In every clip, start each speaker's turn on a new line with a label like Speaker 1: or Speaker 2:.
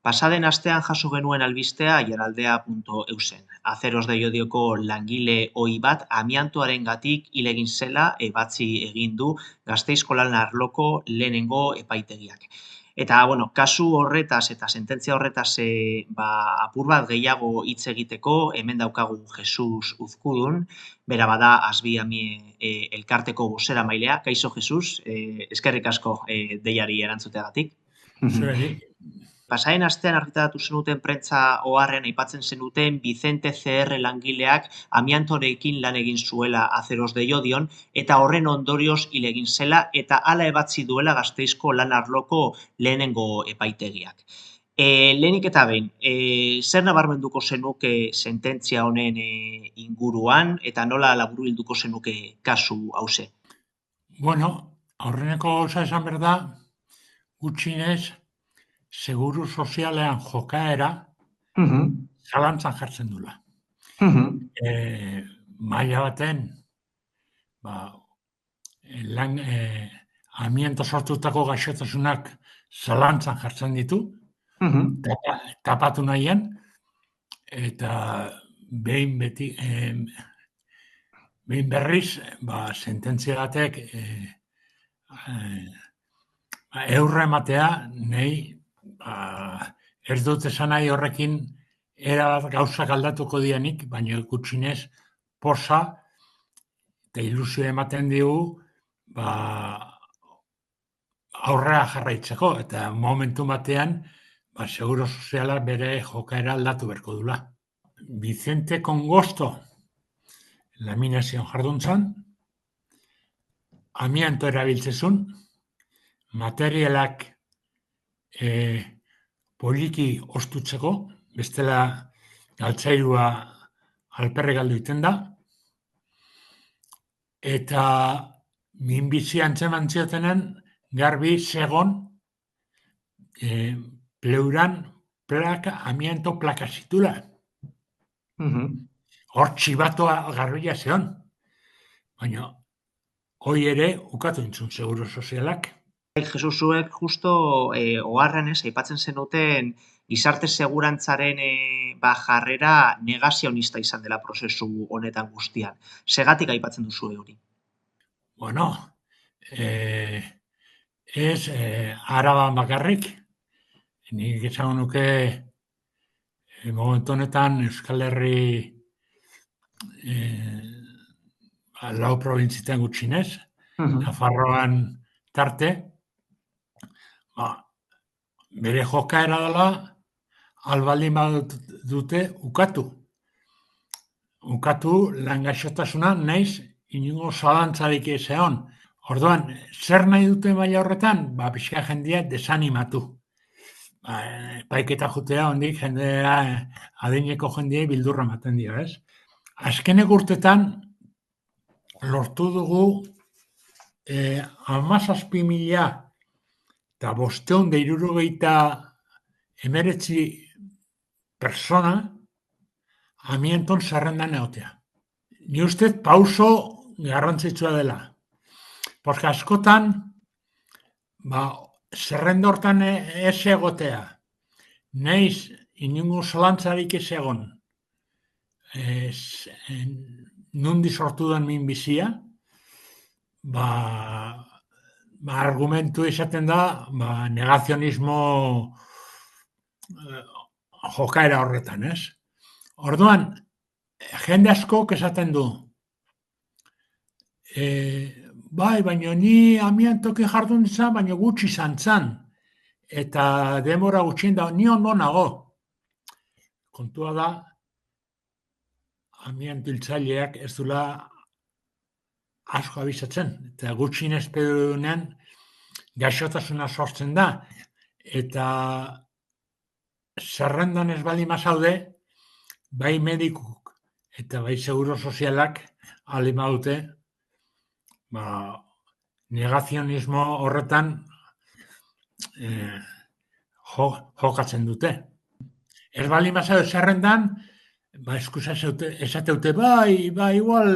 Speaker 1: Pasaden astean jaso genuen albistea jaraldea.eusen. Aceros de Llodioko langile ohi bat amiantoarengatik hil egin zela ebatzi egin du Gasteizko lan arloko lehenengo epaitegiak. Eta, kasu horretaz eta sententzia horretaz apur bat gehiago hitz egiteko, hemen daukagu Jesus Uzkudun, bera bada Asbiamie elkarteko bozeramailea. Kaixo Jesus, eskerrik asko deiari erantzuteagatik.
Speaker 2: Zueri.
Speaker 1: Pasaden astean argitaratu zenuten prentsa oharrean aipatzen zenuten Vicente CR langileak amiantorekin lan egin zuela Aceros de Llodion eta horren ondorioz hil egin zela eta hala ebatzi duela Gasteizko lan arloko lehenengo epaitegiak. Lehenik eta behin, zer nabarmenduko zenuke sententzia honen inguruan eta nola laburbilduko zenuke kasu hauze?
Speaker 2: Bueno, aurreneko gauza esan behar da, gutxienez, seguru sozialean jokaera zalantzan jartzen dula. Maila baten, amianto sortutako gaixotasunak zalantzan jartzen ditu, tapatu nahian, eta behin berriz, sententzia batek eurra ematea, nahi, ez dut esan nahi horrekin erabat gauzak aldatuko dianik, baina gutxinez posa eta ilusio ematen digu aurrera jarraitzeko, eta momentu batean seguro soziala bere jokaera aldatu berko dula. Vicente Congosto laminazioan jarduntzan, amianto erabiltzezun, materialak poliki ostutzeko, bestela galtzairua alperre galdu iten da, eta minbizi antzeman ziotenen garbi segon pleuran amianto plaka zitula. Hor txibatoa garbila zeon. Baina, hoi ere, ukatu intzun seguro sozialak.
Speaker 1: Jesusuek justo oharrenez aipatzen zenuten gizarte segurantzaren jarrera negazionista izan dela prozesu honetan guztian. Segatik aipatzen duzu hori?
Speaker 2: Bueno, ez Araban bakarrik. Nik esango nuke momentu honetan Euskal Herri lau probintzitan gutxinez, Nafarroan tarte, bere jokaera dela albaldin dute ukatu. Ukatu lan gaixotasuna naiz inungo zalantzarik ezeon. Orduan, zer nahi dute maila horretan? Pixka jendea desanimatu. Paiketa jutea hondik jendea adineko jendeai bildurra ematen dira, ez? Azkenek urtetan lortu dugu 17.000 eta 579 persona amianton zerrendan egotea. Ni ustez pauso garrantzitsua dela. Porque askotan, zerrenda hortan ez egotea, naiz inungo zalantzarik ez egon, nundi sortu den minbizia, argumentu izaten da, negazionismo jokaera horretan, ez? Orduan, jende askok esaten du, baina ni amiantoki jardun izan, baina gutxi izan zan, eta demora gutxien da, ni ondo nago. Kontua da, amianto hiltzaileak ez dula asko abizatzen, eta gutxien espedunean gaixotasuna sortzen da, eta zerrendan ez baldin mazaude, bai medikuk eta bai seguro sozialak alima dute, negazionismo horretan jokatzen dute. Ez baldin mazaude zerrendan, eskusa esateute, igual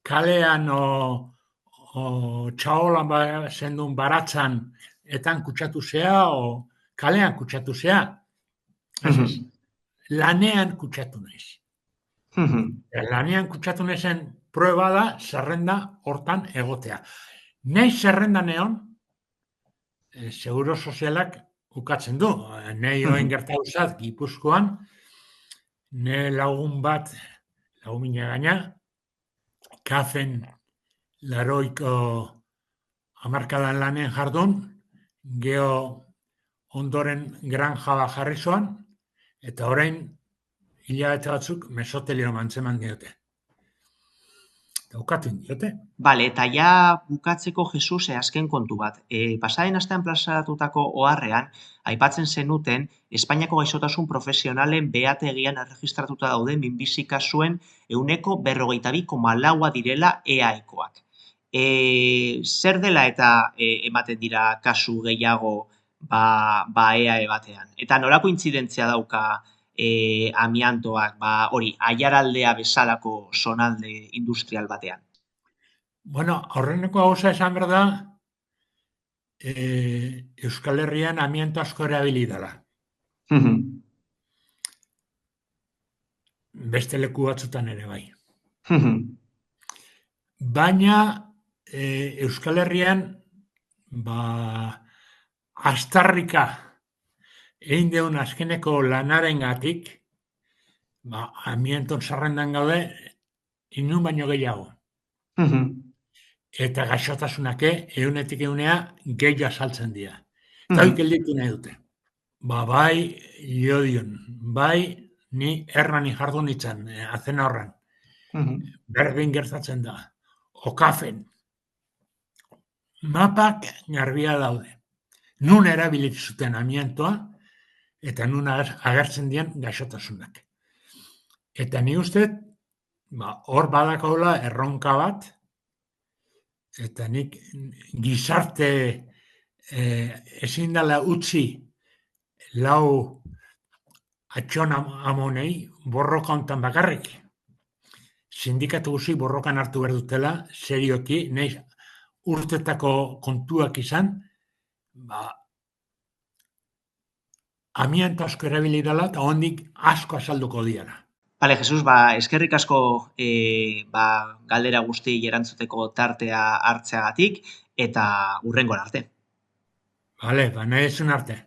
Speaker 2: kalean o txaolan zendun baratzan etan kutsatu zea, o kalean kutsatu zea. Ez. Lanean kutsatu naiz.
Speaker 1: Mhm.
Speaker 2: Lanean kutsatu naizen prueba da zerrenda hortan egotea. Nahi zerrendan egon, seguro sozialak ukatzen du. Nahi oen gertatu zat, Gipuzkoan, ne lagun bat, lagun mina gaina, kafen laroiko hamarkadan lanen jardun, geho ondoren granja bat jarri zoan, eta orain hilabete batzuk mesotelio mantzeman diote. Ukatu diote.
Speaker 1: Bale, eta ja bukatzeko Jesus azken kontu bat. Pasaden astean plazaratutako oharrean, aipatzen zenuten, Espainiako gaixotasun profesionalen behategian erregistratuta dauden minbizi kasuen 52,4 direla EAEkoak. Zer dela eta ematen dira kasu gehiago EAE batean? Eta nolako intzidentzia dauka amiantoak, hori, aiaraldea bezalako zonalde industrial batean?
Speaker 2: Bueno, aurreneko gauza esan behar da, Euskal Herrian amianto asko erabili dela. Beste leku batzutan ere bai. Baina Euskal Herrian astarrika egin deun azkeneko lanarengatik, amianton zerrendan gaude, inun baino gehiago. Eta gaixotasunake eunetik eunea gehiago asaltzen dira. Eta hori gelditu nahi dute. Bai, iodion, bai, ni erran jardun itzan, azena horren. Berdin gertatzen da. Okafen. Mapak garbia daude. Nun erabilik zuten amiantoa, eta nun agertzen dian gaixotasunak. Eta ni uste, hor badakaula erronka bat, eta nik gizarte ezin dela utzi lau atxon amonei borroka hontan bakarrik. Sindikatu guzi borrokan hartu behar dutela, serioki, nahiz urtetako kontuak izan, amianto asko erabili dela, eta hondik asko azalduko diara.
Speaker 1: Bale, Jesus, eskerrik asko galdera guzti erantzuteko tartea hartzeagatik, eta hurrengora arte.
Speaker 2: Bale, nahi ezun arte.